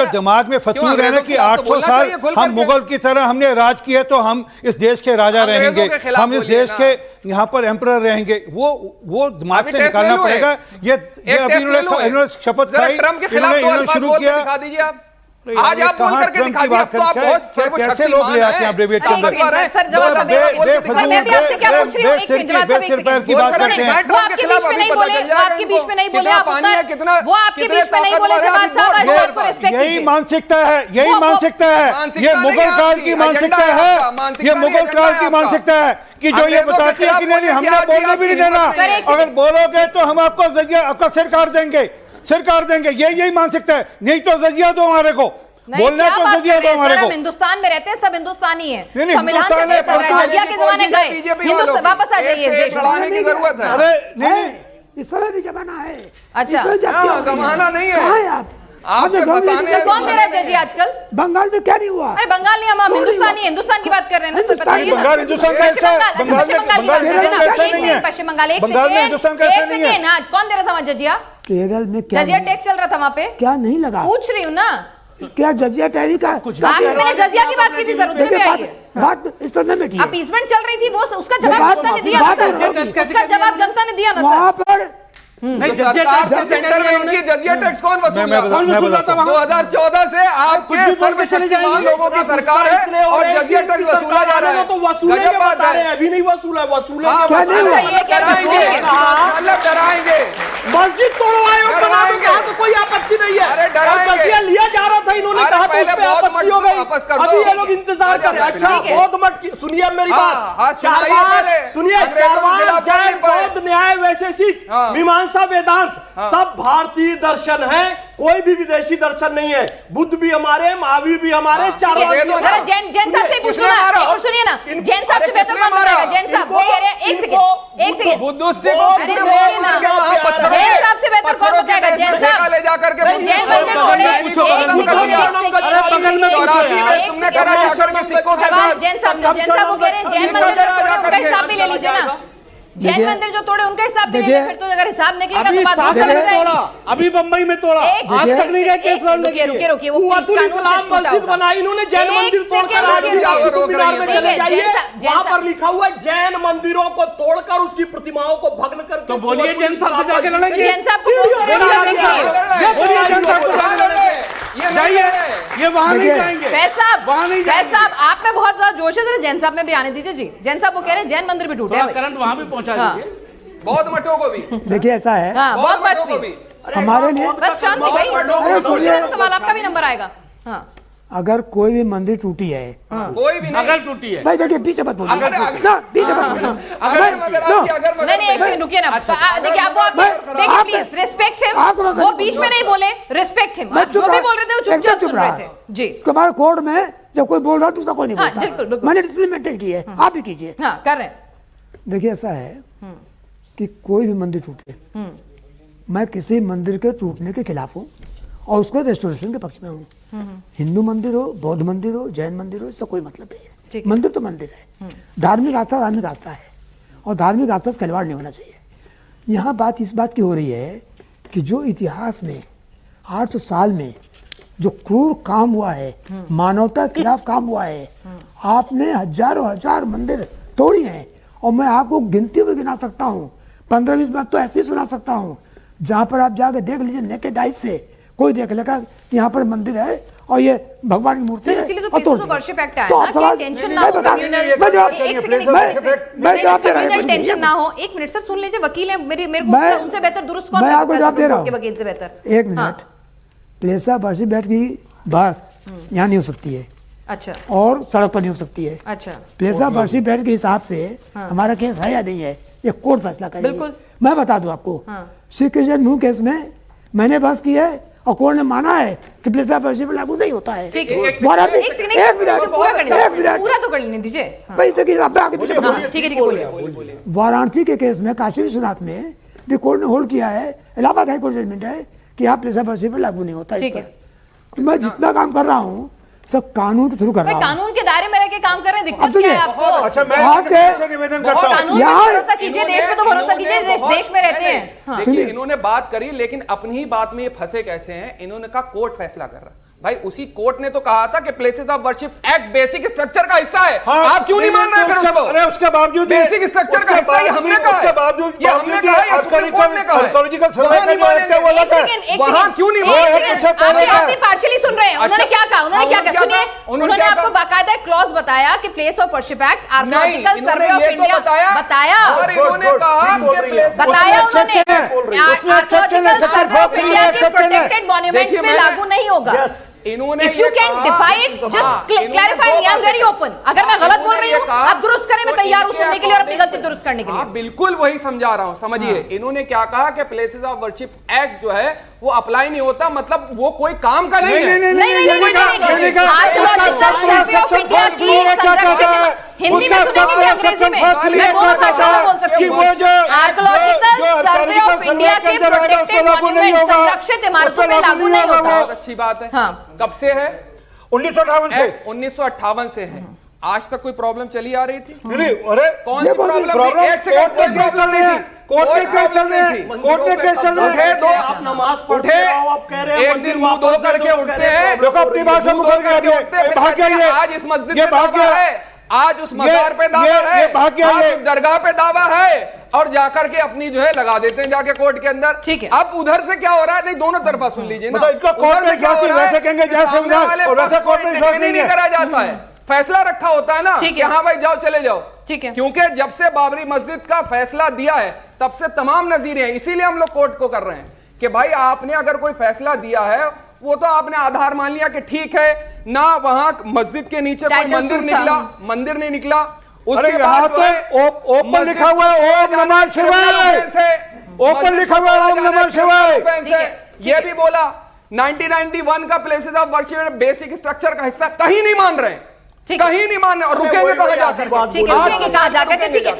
जो दिमाग में फतूर है ना कि 800 साल हम मुगल की तरह हमने राज किया तो हम इस देश के राजा रहेंगे, हम इस देश के यहाँ पर एम्परर रहेंगे, वो दिमाग से निकालना पड़ेगा। ये अभी इन्होंने शपथ खाई, इन्होंने शुरू किया। आज आप बोल करके दिखा दिया, तो आप बहुत कैसे लोग ले आते हैं अपडेट के अंदर। सर जवाब मैं भी आपसे क्या पूछ रही हूं, एक मिनट की बात करते हैं। वो आपके बीच में नहीं बोले, वो आपके बीच में नहीं बोले, आप वो आपके बीच में नहीं बोले। जवाब साहब आज बात को रिस्पेक्ट कीजिए। यही मानसिकता है, यही मानसिकता है, ये मुगल काल की मानसिकता है, ये मुगल काल की मानसिकता है कि जो ये बताती है कि नहीं हमने बोलने भी नहीं देना, अगर बोलोगे तो हम आपका सिर काट देंगे, सिर काट देंगे। यही मानसिकता है, नहीं तो जजिया दो हमारे को, बोलना तो जजिया दो हमारे को। हिंदुस्तान में रहते हैं, सब हिंदुस्तानी है, संविधान में जजिया के जमाने गए, हिंदुस्तान वापस आ जाइए इस देश में। की जरूरत है। अरे नहीं, इस समय भी जमाना है। अच्छा जमाना नहीं है। कहाँ है आप? कौन दे रहा है जजी आजकल? बंगाल में क्या नहीं हुआ? अरे बंगाल नहीं, हम हिंदुस्तानी, हिंदुस्तान की बात कर रहे हैं। बंगाल हिंदुस्तान का हिस्सा है, बंगाल में ऐसा नहीं है, पश्चिम बंगाल। बंगाल में हिंदुस्तान का ऐसा नहीं है। कौन दे रहा था वहाँ जजिया? केरल में क्या जजिया टैक्स चल रहा था वहाँ पे, क्या नहीं लगा? पूछ रही हूँ ना, क्या जजिया टैरी का कुछ मैंने जजिया की बात की थी सर, उतने में आई है। बात इस तरह में थी, अपीसमेंट चल रही थी, वो उसका जवाब जनता ने दिया, उसका जवाब जनता ने दिया ना वहाँ पर। नहीं, सरकार के सेंटर में उनकी जजिया टैक्स कौन वसूल रहा था? 2014 से आपके बोल के चले जाएंगे, लोगों की सरकार है और जजिया टैक्स वसूला जा रहा है। तो वसूले के बता रहे हैं, अभी नहीं वसूला, वसूले डराएंगे, मस्जिद तोड़वाए और बना दो, कहा तो कोई आपत्ति नहीं है। जजिया लिया जा रहा था, इन्होंने कहा तो उस पे आपत्ति हो गई। अभी ये लोग इंतजार कर रहे हैं। अच्छा, बौद्ध मठ की सुनिए मेरी बात, सुनिए, चारवाक, जैन, बौद्ध, न्याय, वैशेषिक, मीमांसा, वेदांत सब भारतीय दर्शन है, कोई भी विदेशी दर्शन नहीं है। बुद्ध भी हमारे, महावीर भी हमारे, चारों जैन साहब से पूछ लो ना, और सुनिए ना, जैन साहब से बेहतर कौन बताएगा? जैन साहब वो कह रहे हैं, एक सेकंड, बुद्धिस्ट अरे सुनिए ना, जैन साहब से बेहतर कौन बताएगा? जैन साहब ले जाकर के जैन मंदिर तोड़े, जैन साहब वो कह रहे हैं जैन मंदिर तोड़े, उनका हिसाब भी ले लीजिए ना। जैन मंदिर जो तोड़े उनका हिसाब भी ले लीजिए, फिर तो अगर हिसाब निकलेगा तो बात दूसरी हो जाएगी। अभी बंबई में तोड़ा, आज तक नहीं गए केस लड़ने के लिए। रुकिए, इस्लाम मस्जिद बनाई इन्होंने, जैन मंदिर तोड़कर आज भी कुतुब मीनार में चले जाइए, वहां पर लिखा हुआ है जैन मंदिरों को तोड़कर उसकी प्रतिमाओं को भग्न करके। तो बोलिए जैन साहब से जाके लड़ेंगे, जैन साहब को बोल रहे हैं, बोलिए जैन साहब को जाके लड़ेंगे, जाइए, ये वहां नहीं जाएंगे। फैज साहब आप में बहुत ज्यादा जोश है, जैन साहब में भी आने दीजिए जी। जैन साहब वो कह रहे हैं जैन मंदिर भी टूटे, करंट वहां भी पहुंचा दीजिए, बौद्ध मठों को भी। देखिए ऐसा है, बहुत मठ भी हमारे लिए बस शांति भाई, सवाल आपका भी नंबर आएगा। हाँ, अगर कोई भी मंदिर टूटी है, कोई भी नहीं, अगर टूटी है भाई देखिए पीछे मत बोलिए ना, पीछे मत बोलिए। नहीं एक सेकंड रुकिए ना, देखिए आपको देखिए प्लीज रिस्पेक्ट हिम, वो बीच में नहीं बोले, रिस्पेक्ट हिम, जो भी बोल रहे थे वो चुपचाप सुन रहे थे जी। हमारे कोर्ट में जब कोई बोल रहा है दूसरा कोई नहीं बोलता, बिल्कुल मैंने डिसिप्लिन मेंटेन की है, आप भी कीजिए। हाँ कर रहे हैं। देखिए ऐसा है कि कोई भी मंदिर टूटे, मैं किसी मंदिर के टूटने के खिलाफ हूँ और उसको रेस्टोरेशन के पक्ष में हूँ। हिंदू मंदिर हो, बौद्ध मंदिर हो, जैन मंदिर हो, इससे कोई मतलब नहीं है। मंदिर तो मंदिर है, धार्मिक आस्था धार्मिक आस्था है और धार्मिक आस्था से खिलवाड़ नहीं होना चाहिए। यहाँ बात इस बात की हो रही है कि जो इतिहास में 800 साल में जो क्रूर काम हुआ है, मानवता के खिलाफ काम हुआ है, आपने हजारों हजार मंदिर तोड़ी हैं और मैं आपको गिनती भी गिना सकता हूँ, 15-20 बात तो ऐसे ही सुना सकता हूँ, जहाँ पर आप जाके देख लीजिए नेकेड आइज से, कोई देख लेगा कि यहाँ पर मंदिर है और ये भगवान की मूर्ति है। इसलिए तो पीसफुल वर्शिप एक्ट आया तो ना, सवाल टेंशन ना हो, टेंशन ना हो। एक मिनट सर सुन लीजिए, वकील है मेरे को उनसे बेहतर दुरुस्त कौन, मैं आपको जवाब दे रहा हूँ, वकील से बेहतर। एक मिनट, प्लेसा वर्शिप बैठ की बस यहाँ नहीं हो सकती है, अच्छा, और सड़क पर नहीं हो सकती है। अच्छा, प्लेसा वर्शिप बैठ के हिसाब से हमारा केस है या नहीं है, ये कोर्ट फैसला करेगी। बिल्कुल, मैं बता दूं आपको, श्री कृष्ण मुंह केस में मैंने बहस की है और कोर्ट ने माना है कि प्लेसा वर्शिप लागू नहीं होता है। ठीक है, एक मिनट पूरा तो कर लेने दीजिए भाई, देखिए आगे पीछे। ठीक है बोलिए। वाराणसी के केस में काशी विश्वनाथ में भी कोर्ट ने होल्ड किया है, इलाहाबाद हाई कोर्ट जजमेंट है कि यहाँ प्लेसा वर्शिप लागू नहीं होता। इस पर मैं जितना काम कर रहा हूँ सब कानून के थ्रू कर रहा हूं, कानून के दायरे में रह के काम कर रहे हैं, दिक्कत क्या है आपको? अच्छा, मैं आपसे निवेदन करता हूं, कानून पे भरोसा कीजिए, देश में तो भरोसा कीजिए, देश में रहते हैं। देखिए इन्होंने बात करी, लेकिन अपनी ही बात में ये फंसे कैसे हैं? इन्होंने कहा कोर्ट फैसला कर रहा, भाई उसी कोर्ट ने तो कहा था कि places of worship act basic structure का हिस्सा है। हाँ, आप क्यों नहीं मान रहे फिर उसको? अरे उसके बावजूद बेसिक स्ट्रक्चर का हिस्सा हमने कहा है, उसके बावजूद ये हमने कहा है, या सुप्रीम कोर्ट ने कहा है। आर्कियोलॉजिकल सर्वे का जो एक्ट है वो अलग है। वहां क्यों नहीं आप पार्शियली सुन रहे हैं? उन्होंने क्या कहा? उन्होंने क्या कहा? सुनिए, उन्होंने आपको बाकायदा क्लॉज बताया कि place of worship act archaeological survey of India बताया, इन्होंने कहा बताया उन्होंने आर्कियोलॉजिकल सर्वे ऑफ इंडिया के प्रोटेक्टेड मॉन्यूमेंट्स में लागू नहीं होगा। इन्होंने If you can defy it, just clarify me. I am very open. अगर मैं गलत बोल रही हूँ, आप दुरुस्त करें, मैं तैयार हूँ सुनने के लिए और अपनी गलती दुरुस्त करने के लिए। बिल्कुल वही समझा रहा हूँ, समझिए। इन्होंने क्या कहा कि प्लेसेस ऑफ वर्शिप एक्ट जो है वो अप्लाई नहीं होता, मतलब वो कोई काम का नहीं है। नहीं, आर्कियोलॉजिकल सर्वे ऑफ इंडिया की संरक्षित, हिंदी में सुनेंगे कि अंग्रेजी में, मैं दोनों भाषाओं में बोल सकती हूँ। आर्कियोलॉजिकल सर्वे ऑफ इंडिया के प्रोटेक्टेड मॉन्यूमेंट संरक्षित इमारतों में लागू नहीं होता। बहुत अच्छी बात है। कब से है? 1958 से। 1958 से है। आज तक कोई प्रॉब्लम चली आ रही थी? अरे कौन सी प्रॉब्लम? एक सेकंड, कोर्ट में चल रही थी, कोर्ट में केस चल रहे हैं, कोर्ट में केस चल रहे हैं। दो आप नमाज पढ़ते हो, आप कह रहे हैं एक दिन मुंह धो करके उठते हैं, देखो अपनी बात से मुकर गए, भाग गए। आज इस मस्जिद पे दावा है, आज उस मजार पे दावा है, आज उस दरगाह पे दावा है, और जाकर के अपनी जो है लगा देते हैं जाके कोर्ट के अंदर। ठीक है। अब उधर से क्या हो रहा है? नहीं, दोनों तरफा सुन लीजिए ना। मतलब इनका कोर्ट में क्या वैसे कहेंगे जैसे और वैसे कोर्ट में नहीं करा जाता है, फैसला रखा होता है ना कि हाँ भाई जाओ, चले जाओ। ठीक है। क्योंकि जब से बाबरी मस्जिद का फैसला दिया है तब से तमाम नजीरे हैं, इसीलिए हम लोग कोर्ट को कर रहे हैं कि भाई आपने अगर कोई फैसला दिया है वो तो आपने आधार मान लिया कि ठीक है ना, वहां मस्जिद के नीचे कोई मंदिर निकला, मंदिर नहीं निकला। उसके बाद तो ओपन लिखा हुआ है ओम नमः शिवाय, ओपन लिखा हुआ है ओम नमः शिवाय। ये भी बोला 1991 का places of worship basic structure का हिस्सा कहीं नहीं मान रहे, कहीं नहीं मान रहे, और रुकेंगे कहां जाकर? ठीक है, रुकेंगे कहां जाकर? ठीक है।